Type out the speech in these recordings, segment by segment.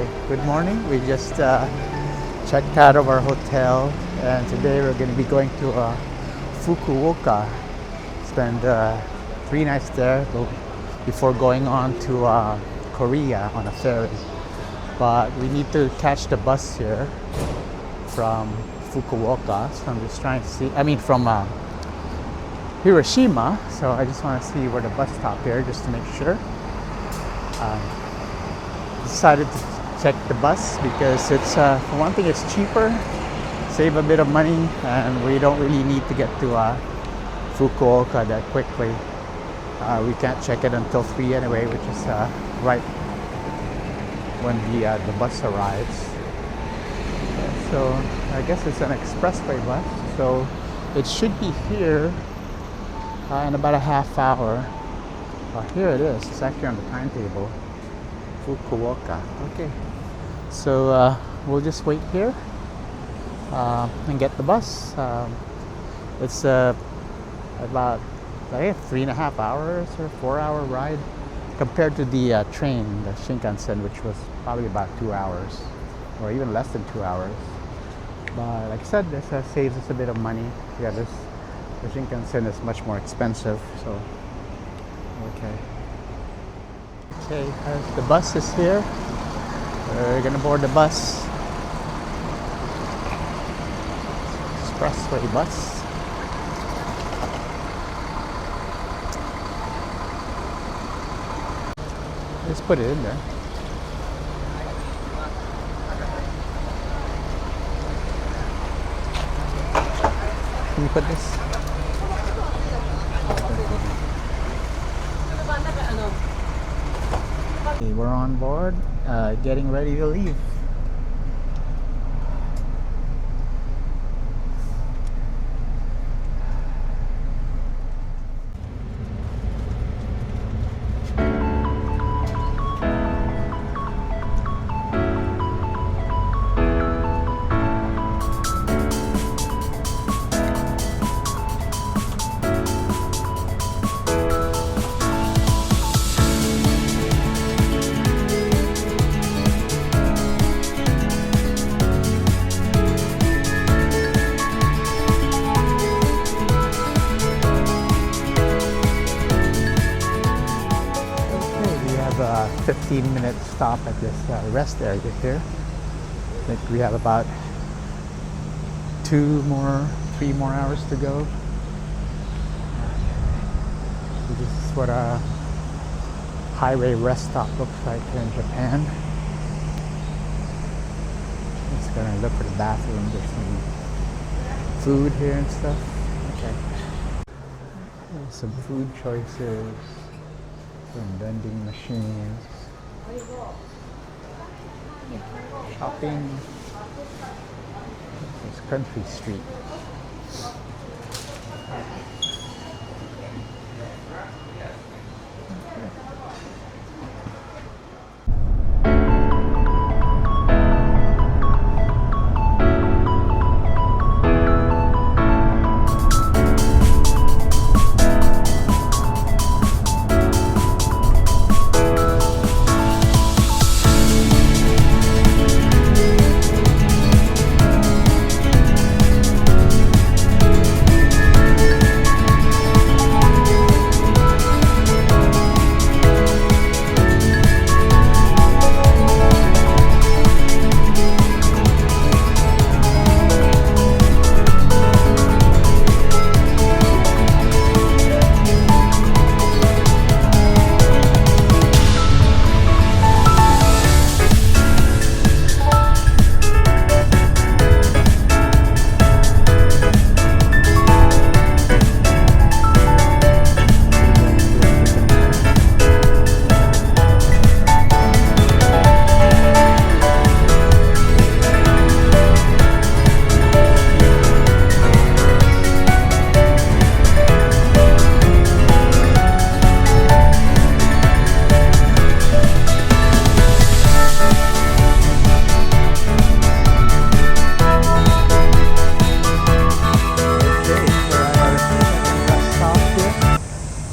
Okay, good morning. We just checked out of our hotel, and today we're going to be going to Fukuoka. Spend 3 nights there before going on to Korea on a ferry. But we need to catch the bus here from Fukuoka. So I'm just trying to see. From Hiroshima. So I just want to see where the bus stop here, just to make sure. Decided to check the bus because it's for one thing, it's cheaper, save a bit of money, and we don't really need to get to Fukuoka that quickly. We can't check it until 3 anyway, which is right when the bus arrives. So I guess it's an expressway bus, so it should be here in about a half hour. Here it is. It's actually on the timetable. Fukuoka. Okay. So we'll just wait here and get the bus. It's about 3.5 hours or 4-hour ride compared to the train, the Shinkansen, which was probably about 2 hours or even less than 2 hours. But like I said, this saves us a bit of money. Yeah, the Shinkansen is much more expensive. So okay. Okay, the bus is here. We're gonna board the bus. Expressway bus. Just put it in there. Can you put this? Okay, we're on board, getting ready to leave. A 15-minute stop at this rest area here. I think we have about 3 more hours to go. So this is what a highway rest stop looks like here in Japan. Just gonna look for the bathroom. There's some food here and stuff. Okay. There's some food choices. Some vending machines, shopping. It's Country Street.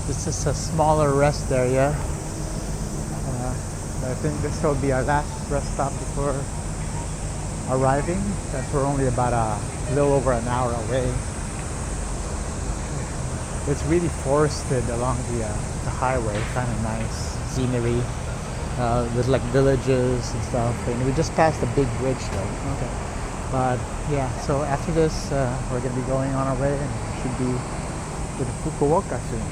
This is a smaller rest area. I think this will be our last rest stop before arriving, since we're only about a little over an hour away. It's really forested along the highway, kind of nice scenery. There's like villages and stuff, and we just passed a big bridge though. Okay. But yeah, so after this, we're gonna be going on our way, and we should be with Fukuoka soon.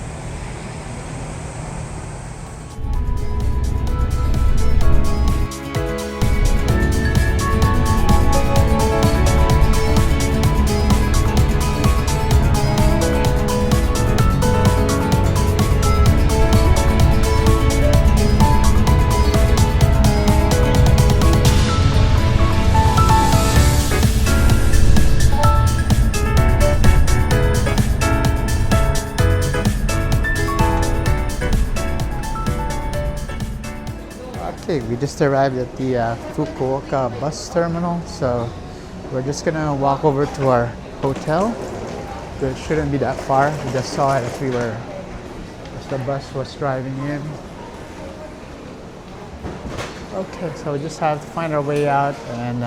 Okay, we just arrived at the Fukuoka bus terminal, so we're just gonna walk over to our hotel. It shouldn't be that far. We just saw it as the bus was driving in. Okay, so we just have to find our way out and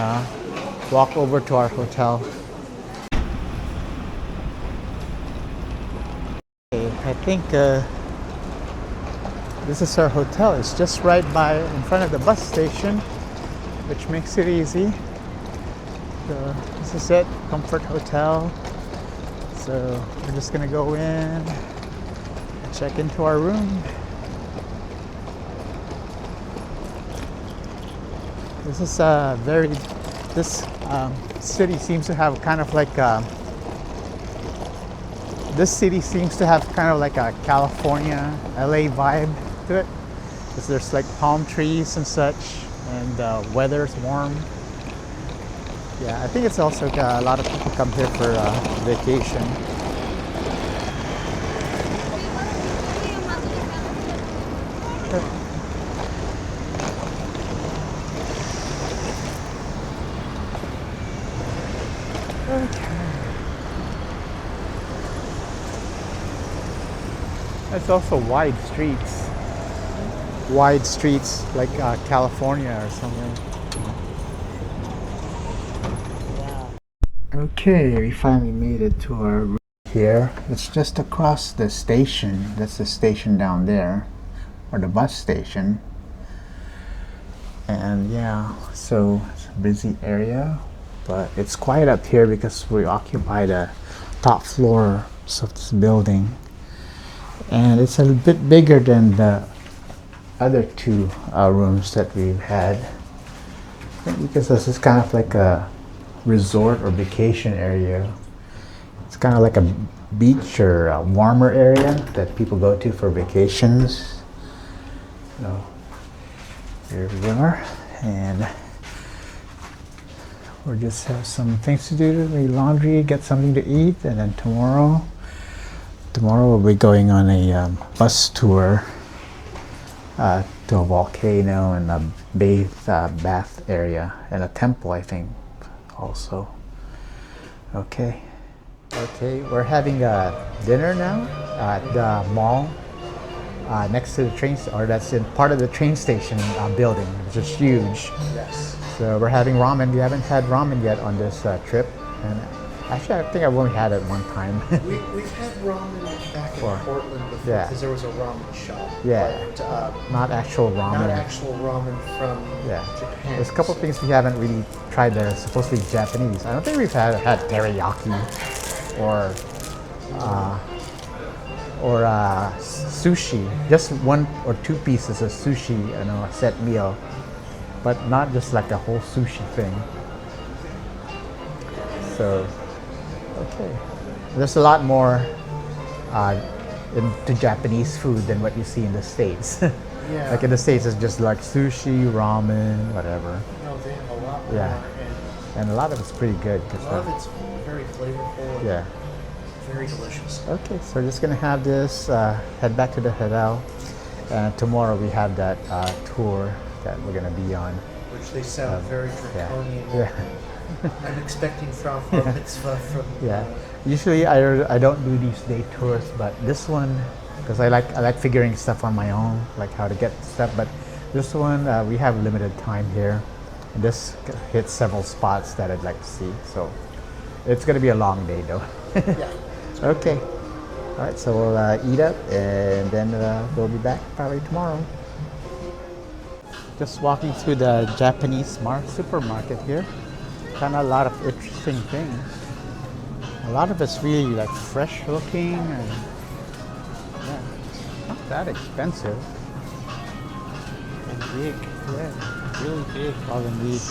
walk over to our hotel. Okay, I think this is our hotel. It's just right in front of the bus station, which makes it easy. So this is it, Comfort Hotel. So we're just gonna go in and check into our room. This is this city seems to have kind of like this city seems to have kind of like a California, LA vibe to it, because there's like palm trees and such, and weather's warm. Yeah, I think it's also a lot of people come here for vacation. It's also wide streets like California or something. Okay, we finally made it to our room here. It's just across the station. That's the station down there, or the bus station. And yeah, so it's a busy area, but it's quiet up here because we occupy the top floor of this building. And it's a bit bigger than the other two rooms that we've had. I think because this is kind of like a resort or vacation area. It's kind of like a beach or a warmer area that people go to for vacations. So here we are, and we just have some things to do, maybe laundry, get something to eat, and then tomorrow we'll be going on a bus tour to a volcano and a bath area and a temple, I think, also. Okay, we're having dinner now at the mall next to the train, or that's in part of the train station building, which is huge. Yes. So we're having ramen. We haven't had ramen yet on this trip, and actually I think I've only had it one time. We've had ramen back in Portland before, Yeah. because there was a ramen shop. Yeah. But, Not actual ramen. not actual ramen from Japan. There's a couple of things we haven't really tried that are supposed to be Japanese. I don't think we've had teriyaki or sushi. Just one or two pieces of sushi, a set meal, but not just like a whole sushi thing. So, okay. There's a lot more into Japanese food than what you see in the States. Yeah. Like in the States, it's just like sushi, ramen, whatever. No, they have a lot more. Yeah. And a lot of it's pretty good. A lot of it's very flavorful. Yeah. Very delicious. Okay, so we're just gonna have this, head back to the hotel, and tomorrow we have that tour that we're gonna be on. Which they sound very draconian. Yeah. I'm expecting from a mitzvah from. Yeah. Usually I don't do these day tours, but this one, because I like figuring stuff on my own, like how to get stuff. But This one, we have limited time here. And this hits several spots that I'd like to see. So it's going to be a long day though. Yeah. Okay. All right, so we'll eat up and then we'll be back probably tomorrow. Just walking through the Japanese supermarket here. Kind of a lot of interesting things. A lot of it's really like fresh looking and yeah, not that expensive. And big, yeah, really big. All the meat.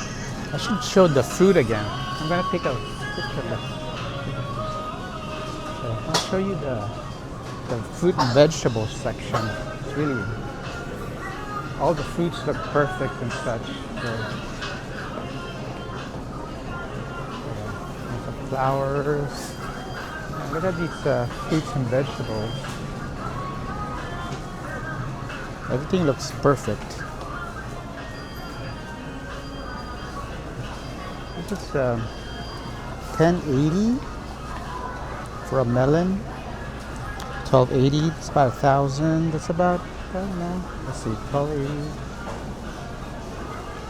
I should show the fruit again. I'm gonna take a picture of it. So I'll show you the fruit and vegetables section. It's really, all the fruits look perfect and such. So, the flowers. And look at these fruits and vegetables. Everything looks perfect. This is $10.80 for a melon. $12.80. It's about 1,000. That's about, I don't know. Let's see, $12.80.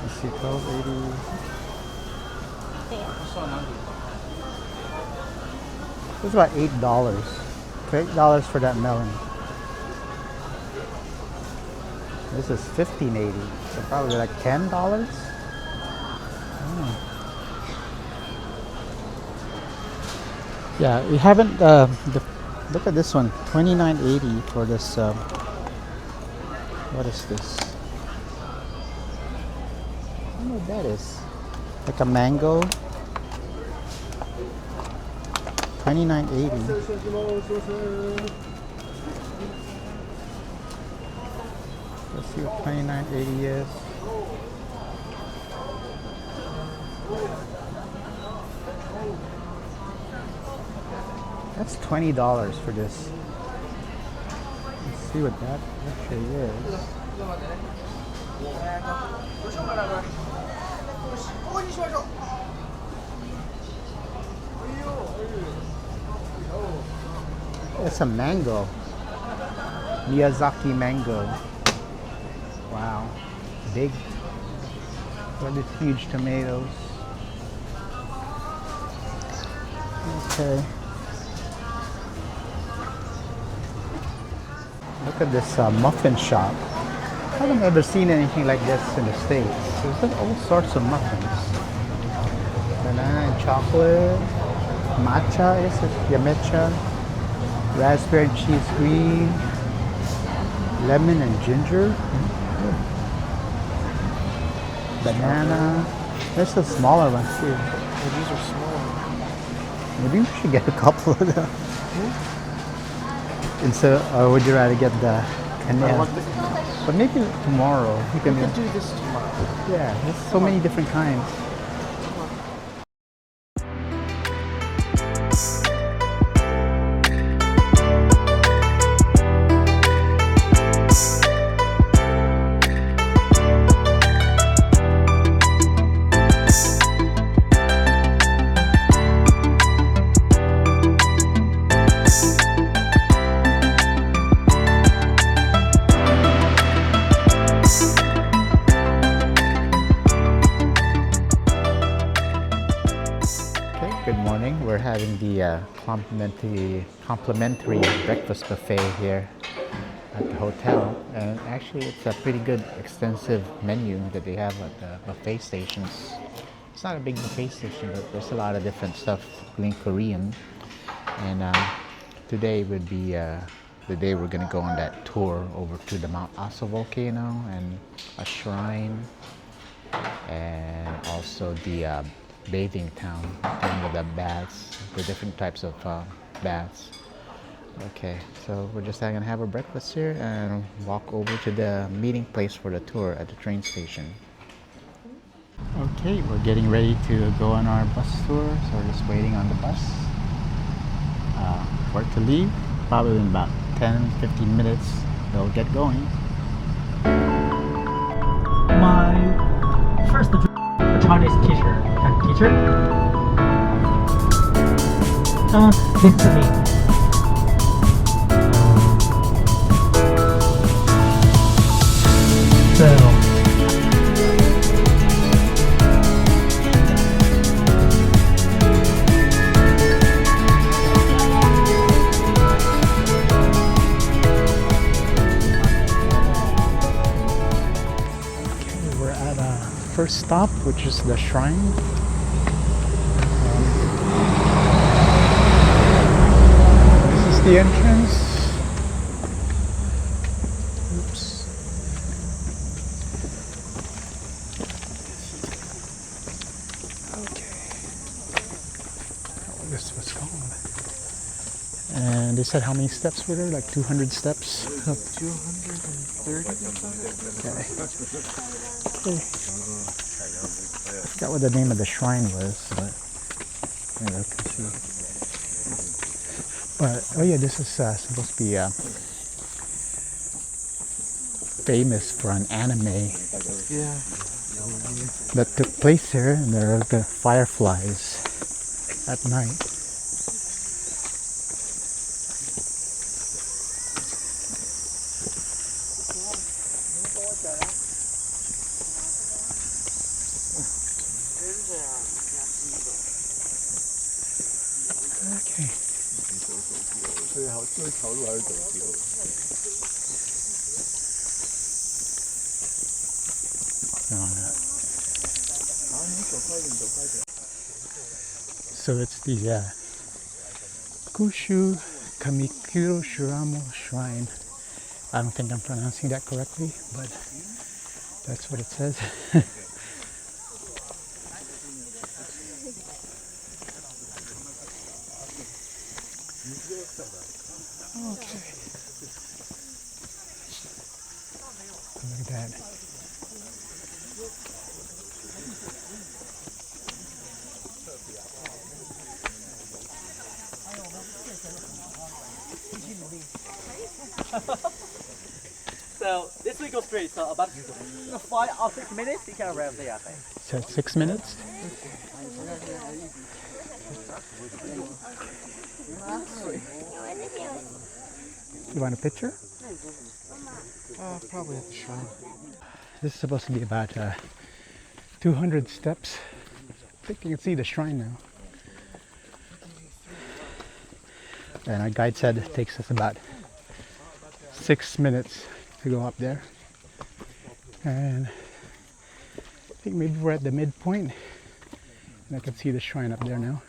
Let's see, $12.80. It's about $8. $8 for that melon. This is $15.80. So probably like $10. Yeah, we haven't. Look at this one, $29.80 for this. What is this? I don't know what that is. Like a mango. $29.80. Let's see what $29.80 is. That's $20 for this. Let's see what that actually is. It's a mango. Miyazaki mango. Wow. Big. Look at these huge tomatoes. Okay. Look at this muffin shop. I haven't ever seen anything like this in the States. There's been all sorts of muffins. Banana and chocolate, matcha, I guess it's yamecha, raspberry cheese cream, lemon and ginger, banana. There's some smaller ones too. Oh, these are small. Maybe we should get a couple of them. Instead, or would you rather get the canal? But maybe tomorrow you can. We can do this tomorrow. Yeah, there's so many different kinds. We're having the complimentary breakfast buffet here at the hotel, and actually it's a pretty good extensive menu that they have at the buffet stations. It's not a big buffet station, but there's a lot of different stuff in Korean. And today would be the day we're going to go on that tour over to the Mount Aso Volcano and a shrine, and also the bathing town with the baths, the different types of baths. Okay, so we're just gonna have a breakfast here and walk over to the meeting place for the tour at the train station. Okay, we're getting ready to go on our bus tour, so we're just waiting on the bus for it to leave. Probably in about 10-15 minutes they'll get going. My first Chinese teacher and teacher this to me. So first stop, which is the shrine. This is the entrance. Oops. Okay. Oh, this was called. And they said how many steps were there? Like 200 steps? 230 or something? Okay. Okay. I forgot what the name of the shrine was, but maybe I can see. But oh yeah, this is supposed to be famous for an anime Yeah. that took place here, and there are the fireflies at night. Okay. So it's the Kushu Kamikuro Shiramo Shrine. I don't think I'm pronouncing that correctly, but that's what it says. Okay. Look at that. So this we go straight. So about 5 or 6 minutes, you can arrive there. I think. So 6 minutes? You want a picture? Probably at the shrine. This is supposed to be about 200 steps. I think you can see the shrine now. And our guide said it takes us about 6 minutes to go up there. And I think maybe we're at the midpoint. And I can see the shrine up there now.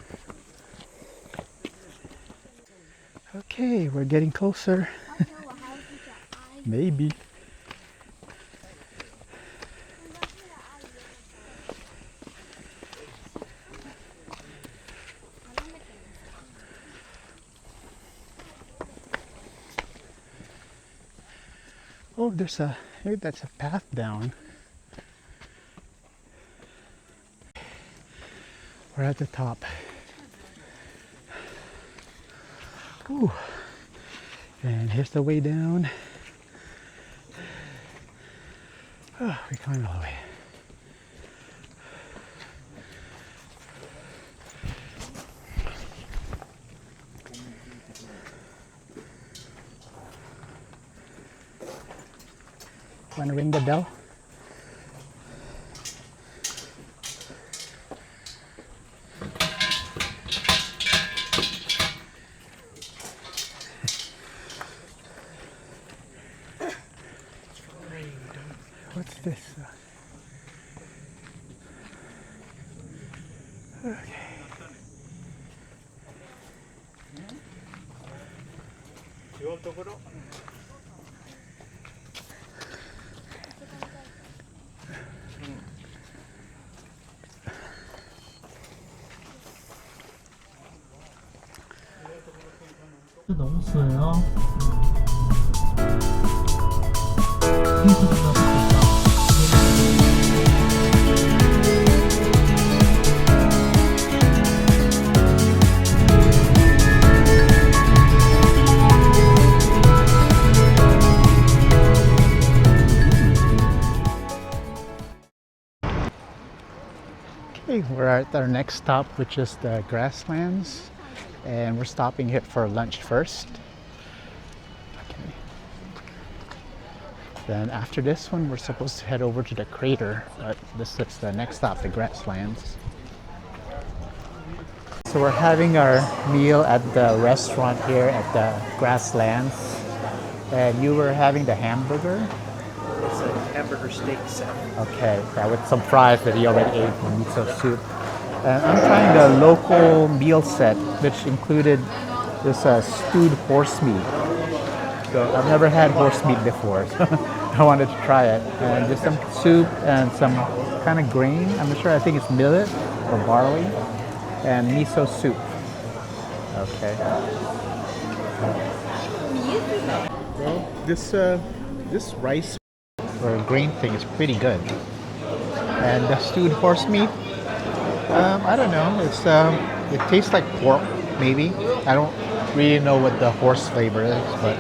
Okay, we're getting closer. Maybe. Oh, there's maybe that's a path down. We're at the top. Ooh. And here's the way down. Oh, we climbed all the way. Want to ring the bell? What's this? Okay. 너무 쓰요. 핑크색으로 바뀌었다. Okay, we're at our next stop, which is the grasslands, and we're stopping here for lunch first. Okay. Then after this one, we're supposed to head over to the crater, but this is the next stop, the grasslands. So we're having our meal at the restaurant here at the grasslands, and you were having the hamburger. It's a hamburger steak set. Okay, yeah, with some fries that he already ate and miso soup. And I'm trying the local meal set, which included this stewed horse meat. So I've never had horse meat before, so I wanted to try it. And just some soup and some kind of grain. I'm not sure. I think it's millet or barley, and miso soup. Okay. Well, this rice or grain thing is pretty good. And the stewed horse meat, I don't know. It tastes like pork, maybe. I don't really know what the horse flavor is, but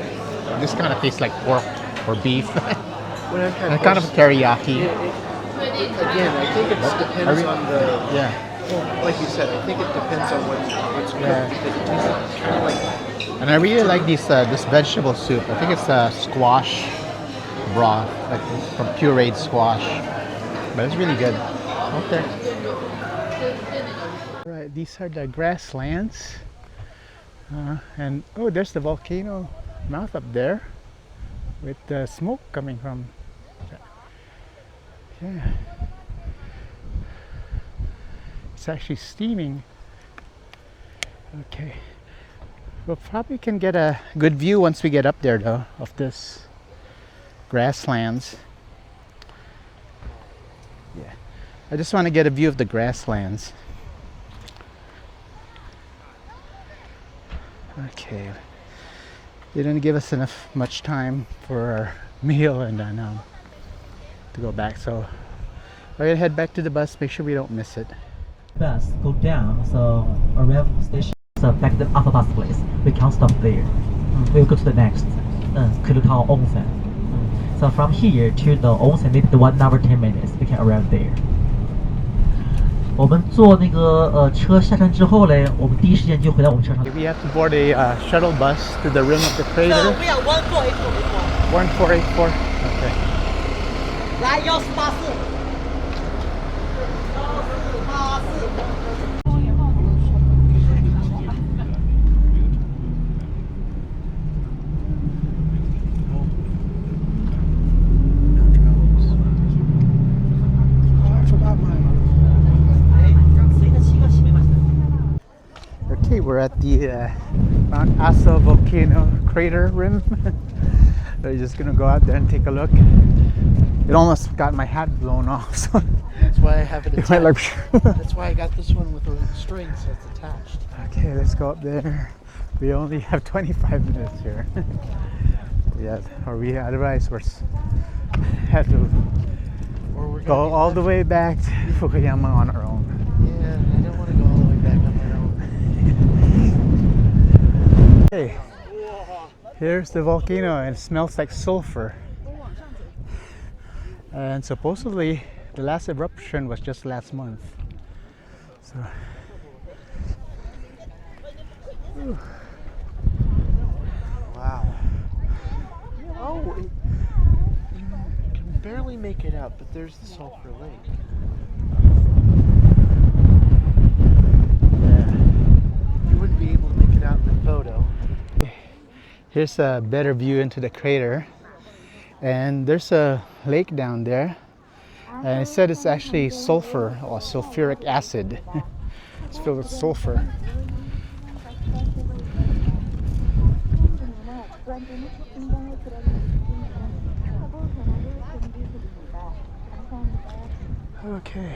this kind of tastes like pork or beef. When I've had And kind of teriyaki. again, I think it depends on the. Yeah. Well, like you said, I think it depends on what's cooked. Yeah. Because it tastes kind of like. And I really like this vegetable soup. I think it's squash broth, like from pureed squash. But it's really good. Okay. Right, these are the grasslands. And oh, there's the volcano mouth up there with the smoke coming from. Yeah. It's actually steaming. Okay. We'll probably can get a good view once we get up there though of this grasslands. Yeah. I just want to get a view of the grasslands. Okay. They didn't give us much time for our meal and then to go back, so we're gonna head back to the bus, make sure we don't miss it. Bus go down, so arrive station. So back to the upper bus place. We can't stop there. We'll go to the next. Kurokawa Onsen. So from here to the onsen, maybe 1 hour 10 minutes. We can arrive there. 我们坐那个车下山之后嘞，我们第一时间就回到我们车上。 We have to board a shuttle bus to the rim of the crater. So we are 1484. 1484. Okay. 来1484。Okay, we're at the Mount Aso Volcano crater rim. We're just gonna go out there and take a look. It almost got my hat blown off. So That's why I have it it went attached. like. That's why I got this one with a string, so it's attached. Okay, let's go up there. We only have 25 minutes here. Yeah, or we otherwise had to Or we're go gonna be all the left- way back to Fukuyama on our own. Yeah, I don't want to go all the way back on my own. Hey, here's the volcano and it smells like sulfur. And supposedly the last eruption was just last month. So Wow. Oh, you can barely make it out, but there's the Sulphur Lake. yeah. You wouldn't be able to make it out in the photo. Here's a better view into the crater. And there's a lake down there. And it said it's actually sulfur or sulfuric acid. It's filled with sulfur. Okay.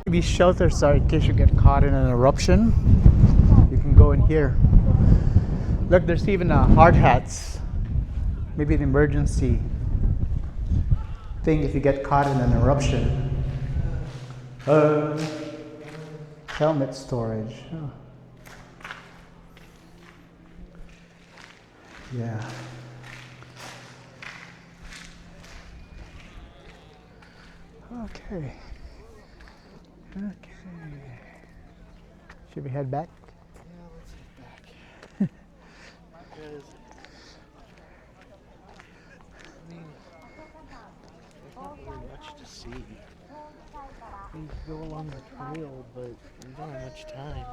These shelters are in case you get caught in an eruption. You can go in here. Look, there's even hard hats. Maybe an emergency thing if you get caught in an eruption. Helmet storage. Oh. Yeah. Okay. Okay. Should we head back? Yeah, let's head back. Because, I mean, there's not really much to see. We could go along the trail, but we don't have much time.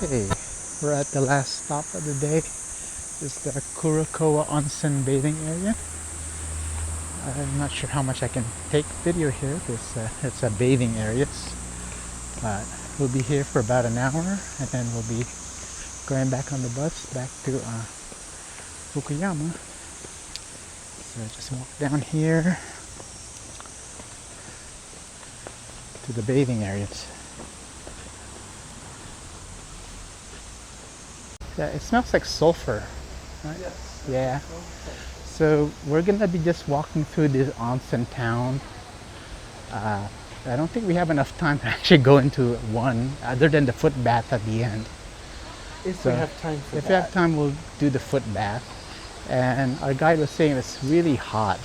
Okay, we're at the last stop of the day. It's the Kurokawa Onsen bathing area. I'm not sure how much I can take video here because it's a bathing area. But we'll be here for about an hour and then we'll be going back on the bus back to Fukuyama. So just walk down here to the bathing areas. Yeah, it smells like sulfur, right? Yes. Yeah. So we're gonna be just walking through this onsen town. I don't think we have enough time to actually go into one, other than the foot bath at the end. If So, we have time for If that. we have time, we'll do the foot bath. And our guide was saying it's really hot.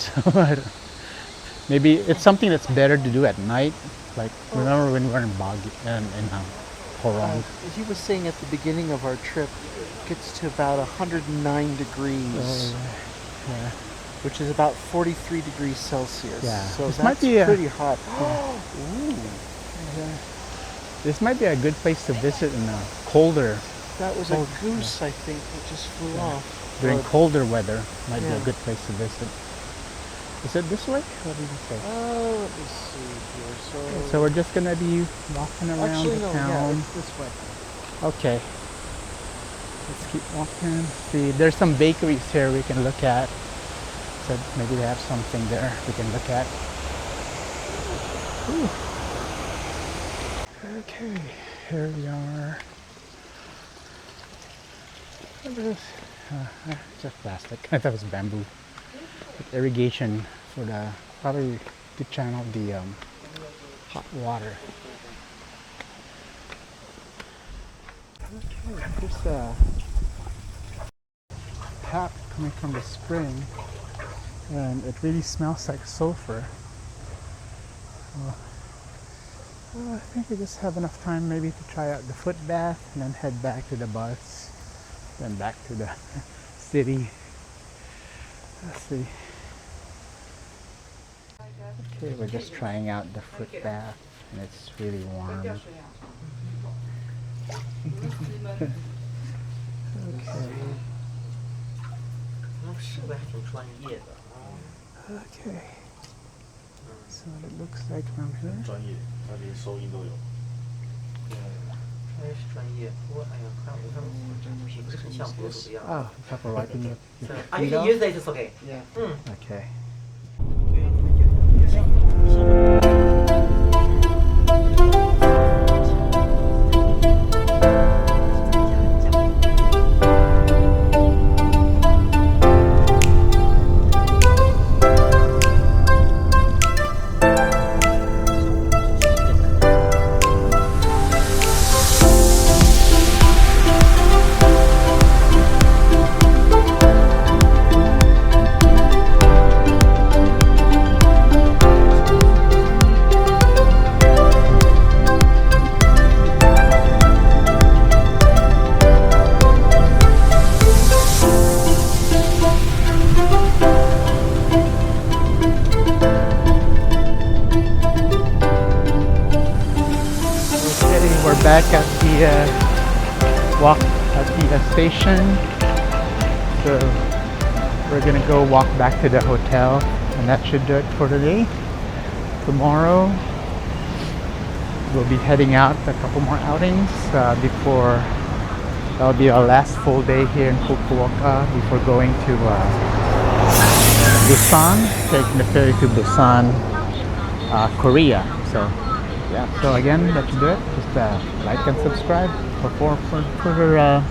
Maybe it's something that's better to do at night. Like remember when we were in Bagi and in Horong. He was saying at the beginning of our trip, it gets to about 109 degrees, Yeah. which is about 43 degrees Celsius. Yeah. So This that's might be a- pretty hot. Ooh, This might be a good place to visit in colder, that was a goose, I think, that just flew off. during Or- colder weather. Might be a Yeah. good place to visit. Is it this way? What did you say? let me see here. So we're just gonna be walking around Actually, the no, yeah, town. it's this way. Okay. Let's keep walking. See, there's some bakeries here we can look at. So maybe they have something there we can look at. Ooh. Okay, here we are. What is this? It's just plastic. I thought it was bamboo. With irrigation for the probably to channel the hot water. Okay, there's a tap coming from the spring, and it really smells like sulfur. I think we just have enough time maybe to try out the foot bath and then head back to the bus, then back to the city. Let's see. Okay, we're just trying out the foot bath and it's really warm. Okay. 是不是还挺专业的？ Okay. So what it looks like from here. 专业，它连收音都有。还是专业，不过哎呀，看我看也不是很像博主的样子。 Oh, talk about wiping your Ah, you feet can off? use it, it's okay. Yeah. Okay. We're back at the walk at the station. So we're gonna go walk back to the hotel, and that should do it for today. Tomorrow we'll be heading out a couple more outings before that'll be our last full day here in Fukuoka before going to Busan, taking the ferry to Busan, Korea. So yeah, so again, let's do it. Just like and subscribe for further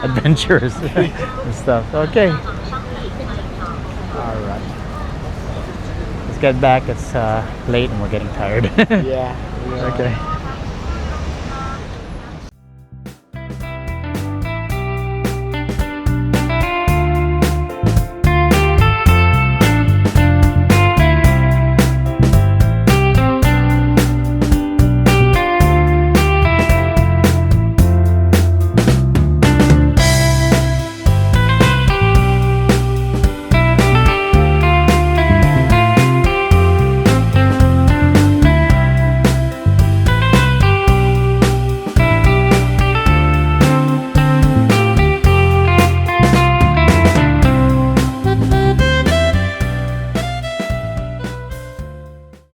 adventures and stuff. Okay. All right. Let's get back. It's late and we're getting tired. Yeah. Okay.